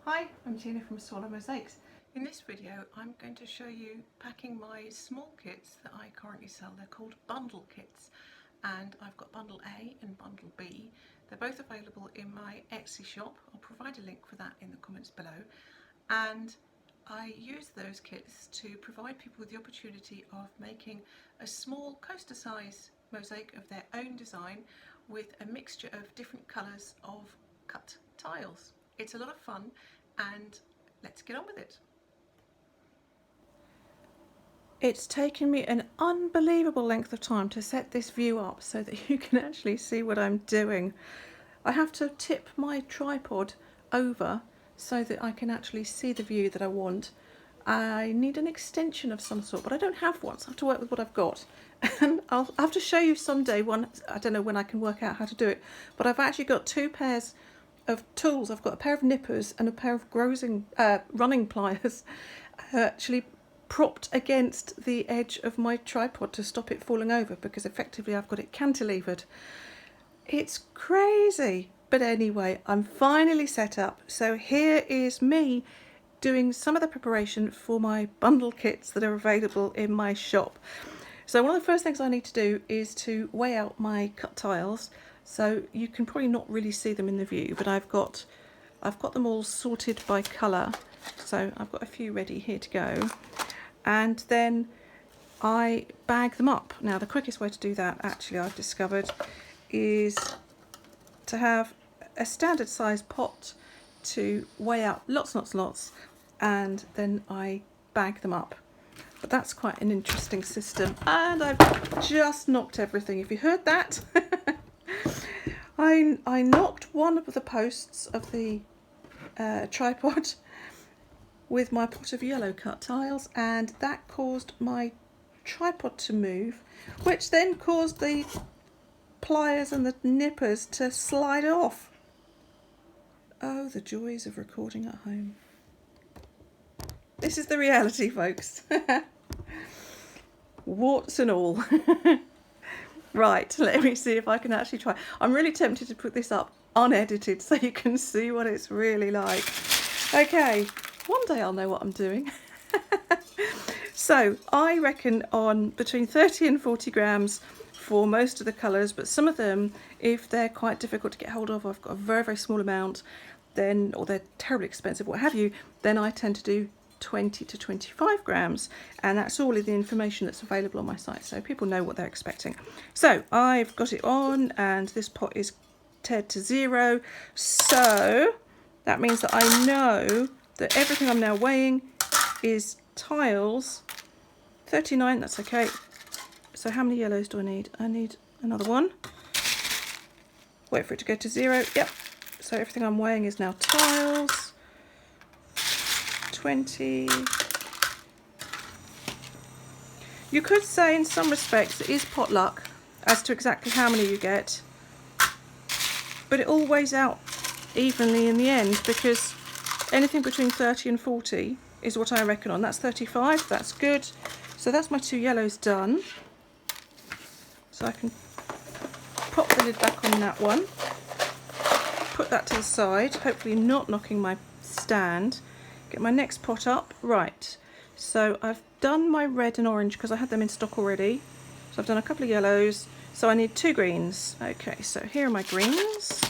Hi, I'm Tina from Swallow Mosaics. In this video I'm going to show you packing my small kits that I currently sell. They're called bundle kits and I've got bundle A and bundle B. They're both available in my Etsy shop. I'll provide a link for that in the comments below. And I use those kits to provide people with the opportunity of making a small coaster size mosaic of their own design with a mixture of different colours of cut tiles. It's a lot of fun and let's get on with it. It's taken me an unbelievable length of time to set this view up so that you can actually see what I'm doing. I have to tip my tripod over so that I can actually see the view that I want. I need an extension of some sort, but I don't have one, so I have to work with what I've got. And I'll have to show you someday one. I don't know when I can work out how to do it, but I've actually got two pairs of tools. I've got a pair of nippers and a pair of running pliers actually propped against the edge of my tripod to stop it falling over, because effectively I've got it cantilevered. It's crazy, but anyway, I'm finally set up. So here is me doing some of the preparation for my bundle kits that are available in my shop. So one of the first things I need to do is to weigh out my cut tiles. So you can probably not really see them in the view, but I've got them all sorted by colour. So I've got a few ready here to go. And then I bag them up. Now the quickest way to do that, actually, I've discovered, is to have a standard size pot to weigh out lots and lots, and then I bag them up. But that's quite an interesting system, and I've just knocked everything. If you heard that, I knocked one of the posts of the tripod with my pot of yellow cut tiles, and that caused my tripod to move, which then caused the pliers and the nippers to slide off. Oh, the joys of recording at home. This is the reality, folks. Warts and all. Right, let me see if I can actually try. I'm really tempted to put this up unedited so you can see what it's really like. Okay, one day I'll know what I'm doing. So I reckon on between 30 and 40 grams for most of the colours, but some of them, if they're quite difficult to get hold of, I've got a very, very small amount, then, or they're terribly expensive, what have you, then I tend to do 20 to 25 grams, and that's all in the information that's available on my site, so people know what they're expecting. So I've got it on, and this pot is teared to 0, so that means that I know that everything I'm now weighing is tiles. 39, that's okay. So how many yellows do I need? I need another one. Wait for it to go to 0. Yep. So everything I'm weighing is now tiles. 20. You could say in some respects it is potluck as to exactly how many you get, but it all weighs out evenly in the end, because anything between 30 and 40 is what I reckon on. That's 35, that's good. So that's my 2 yellows done. So I can pop the lid back on that one, put that to the side, hopefully not knocking my stand. Get my next pot up. Right, so I've done my red and orange because I had them in stock already. So I've done a couple of yellows, so I need 2 greens. Okay, so here are my greens.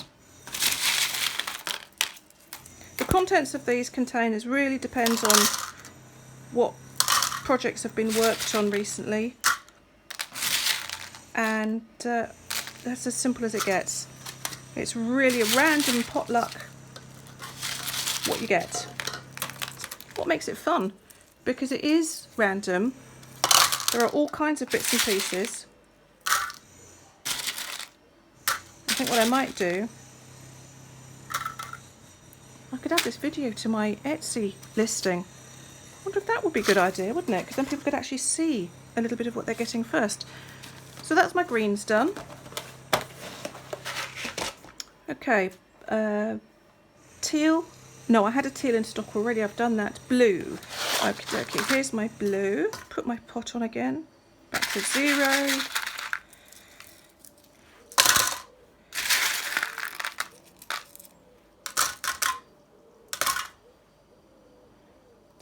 The contents of these containers really depends on what projects have been worked on recently, and that's as simple as it gets. It's really a random potluck what you get. What makes it fun, because it is random. There are all kinds of bits and pieces. I think what I might do, I could add this video to my Etsy listing. I wonder if that would be a good idea, wouldn't it? Because then people could actually see a little bit of what they're getting first. So that's my greens done. Okay, teal. No, I had a teal in stock already. I've done that. Blue. Okay, here's my blue. Put my pot on again. Back to 0.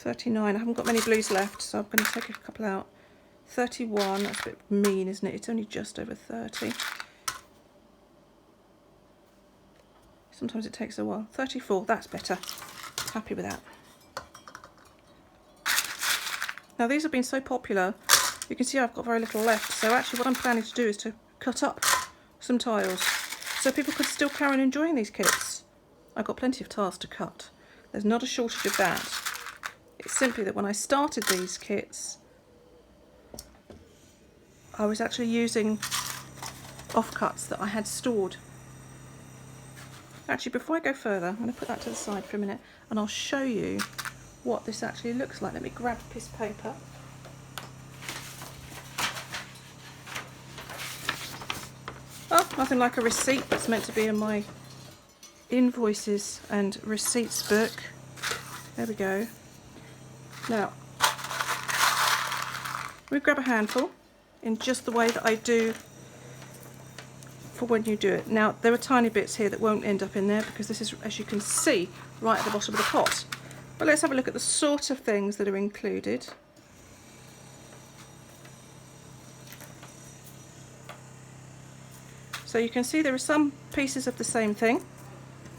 39. I haven't got many blues left, so I'm going to take a couple out. 31, that's a bit mean, isn't it? It's only just over 30. Sometimes it takes a while. 34, that's better. Happy with that. Now these have been so popular, you can see I've got very little left. So actually what I'm planning to do is to cut up some tiles so people could still carry on enjoying these kits. I've got plenty of tiles to cut. There's not a shortage of that. It's simply that when I started these kits, I was actually using offcuts that I had stored. Actually, before I go further, I'm going to put that to the side for a minute and I'll show you what this actually looks like. Let me grab a piece of paper. Oh, nothing like a receipt that's meant to be in my invoices and receipts book. There we go. Now, we grab a handful in just the way that I do for when you do it. Now, there are tiny bits here that won't end up in there because this is, as you can see, right at the bottom of the pot. But let's have a look at the sort of things that are included. So you can see there are some pieces of the same thing.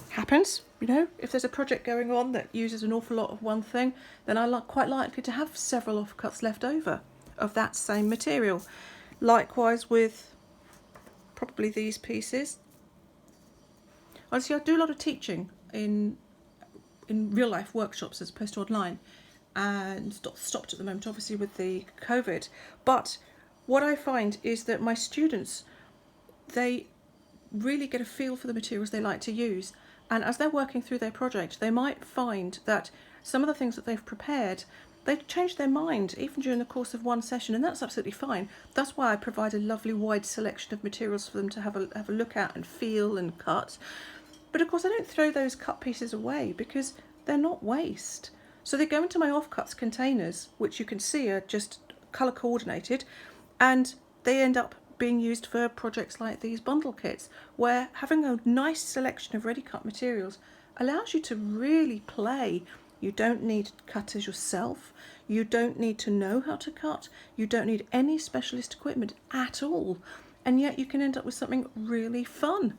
Happens, you know, if there's a project going on that uses an awful lot of one thing, then I'm quite likely to have several offcuts left over of that same material. Likewise with probably these pieces. Honestly, I do a lot of teaching in real life workshops as opposed to online, and stopped at the moment obviously with the COVID. But what I find is that my students, they really get a feel for the materials they like to use, and as they're working through their project they might find that some of the things that they've prepared, they've changed their mind even during the course of one session, and that's absolutely fine. That's why I provide a lovely wide selection of materials for them to have a look at and feel and cut. But of course I don't throw those cut pieces away because they're not waste. So they go into my offcuts containers, which you can see are just colour coordinated, and they end up being used for projects like these bundle kits, where having a nice selection of ready cut materials allows you to really play. You don't need cutters yourself, you don't need to know how to cut, you don't need any specialist equipment at all, and yet you can end up with something really fun.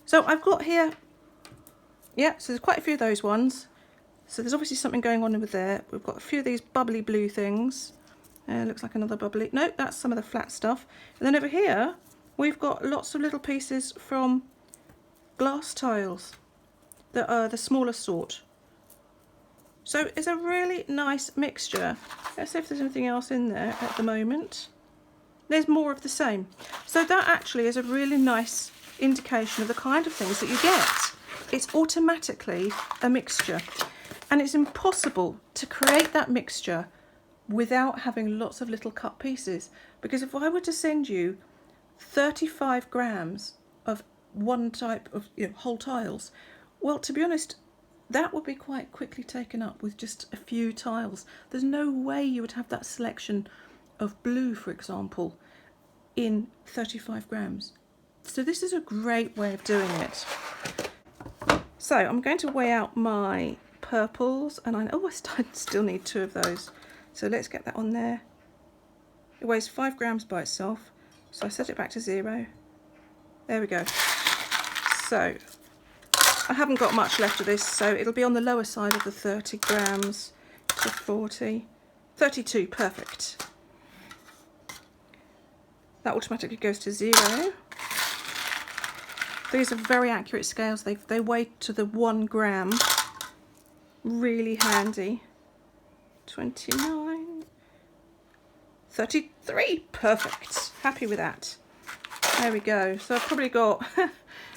So I've got here, yeah, so there's quite a few of those ones. So there's obviously something going on with there. We've got a few of these bubbly blue things. Looks like another bubbly. No, that's some of the flat stuff. And then over here, we've got lots of little pieces from glass tiles that are the smaller sort. So it's a really nice mixture. Let's see if there's anything else in there at the moment. There's more of the same. So that actually is a really nice indication of the kind of things that you get. It's automatically a mixture. And it's impossible to create that mixture without having lots of little cut pieces, because if I were to send you 35 grams of one type of whole tiles, well, to be honest, that would be quite quickly taken up with just a few tiles. There's no way you would have that selection of blue, for example, in 35 grams. So this is a great way of doing it. So I'm going to weigh out my purples, and I still need 2 of those. So let's get that on there. It weighs 5 grams by itself, so I set it back to 0. There we go. So I haven't got much left of this, so it'll be on the lower side of the 30 grams to 40. 32, perfect. That automatically goes to 0. These are very accurate scales. They weigh to the 1 gram. Really handy. 29, 33, perfect. Happy with that. There we go. So I've probably got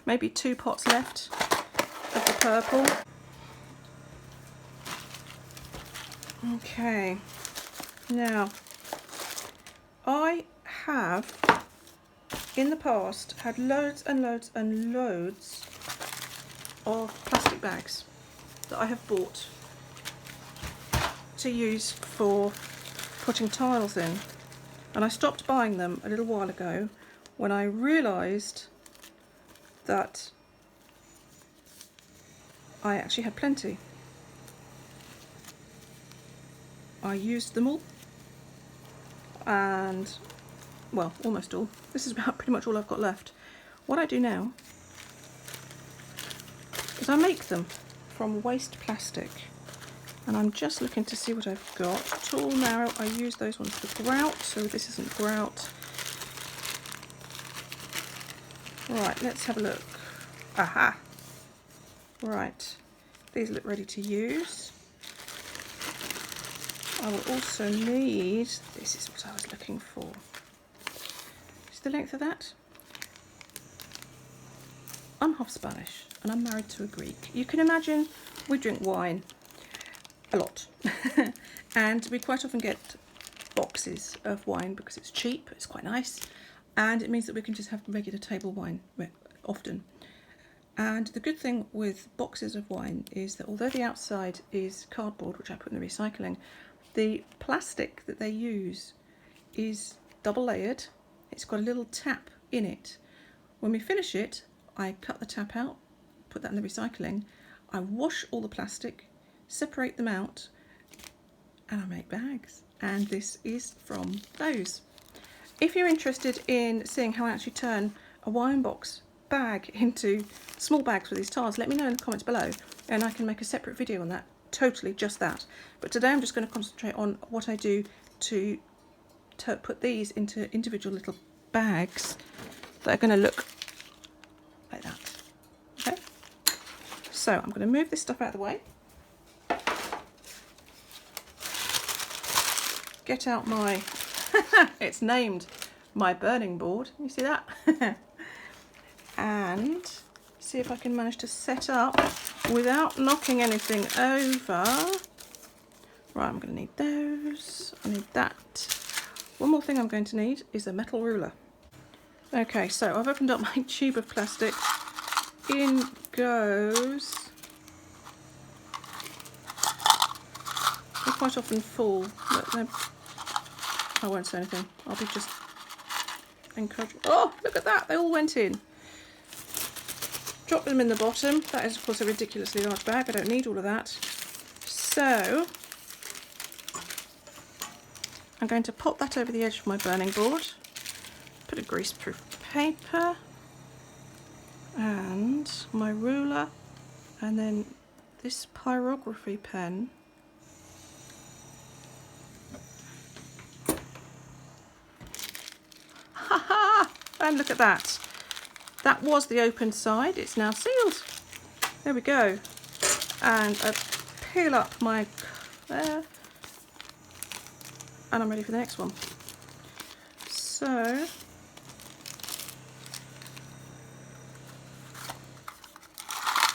maybe 2 pots left of the purple. Okay, now I have in the past had loads and loads and loads of plastic bags that I have bought to use for putting tiles in, and I stopped buying them a little while ago when I realised that I actually had plenty. I used them all, and well, almost all. This is about pretty much all I've got left. What I do now is I make them from waste plastic, and I'm just looking to see what I've got. Tall, narrow, I use those ones for grout, so this isn't grout. Right, let's have a look. Aha! Right, these look ready to use. I will also need, this is what I was looking for. Is the length of that? I'm half Spanish and I'm married to a Greek. You can imagine we drink wine a lot and we quite often get boxes of wine because it's cheap, it's quite nice, and it means that we can just have regular table wine often. And the good thing with boxes of wine is that although the outside is cardboard, which I put in the recycling, the plastic that they use is double layered. It's got a little tap in it. When we finish it, I cut the tap out, put that in the recycling, I wash all the plastic, separate them out, and I make bags. And this is from those. If you're interested in seeing how I actually turn a wine box bag into small bags for these tars, let me know in the comments below and I can make a separate video on that, totally just that. But today I'm just going to concentrate on what I do to put these into individual little bags that are going to look like that. Okay, so I'm going to move this stuff out of the way, get out my it's named my burning board, you see that? And see if I can manage to set up without knocking anything over. Right, I'm going to need those, I need that. One more thing I'm going to need is a metal ruler. Okay, so I've opened up my tube of plastic. In goes. They're quite often full, but I won't say anything. I'll be just encouraged. Oh, look at that, they all went in. Drop them in the bottom. That is of course a ridiculously large bag. I don't need all of that. So I'm going to pop that over the edge of my burning board. Put a greaseproof paper and my ruler, and then this pyrography pen. Ha ha! And look at that. That was the open side, it's now sealed. There we go. And I peel up my there, and I'm ready for the next one. So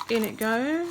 in it goes.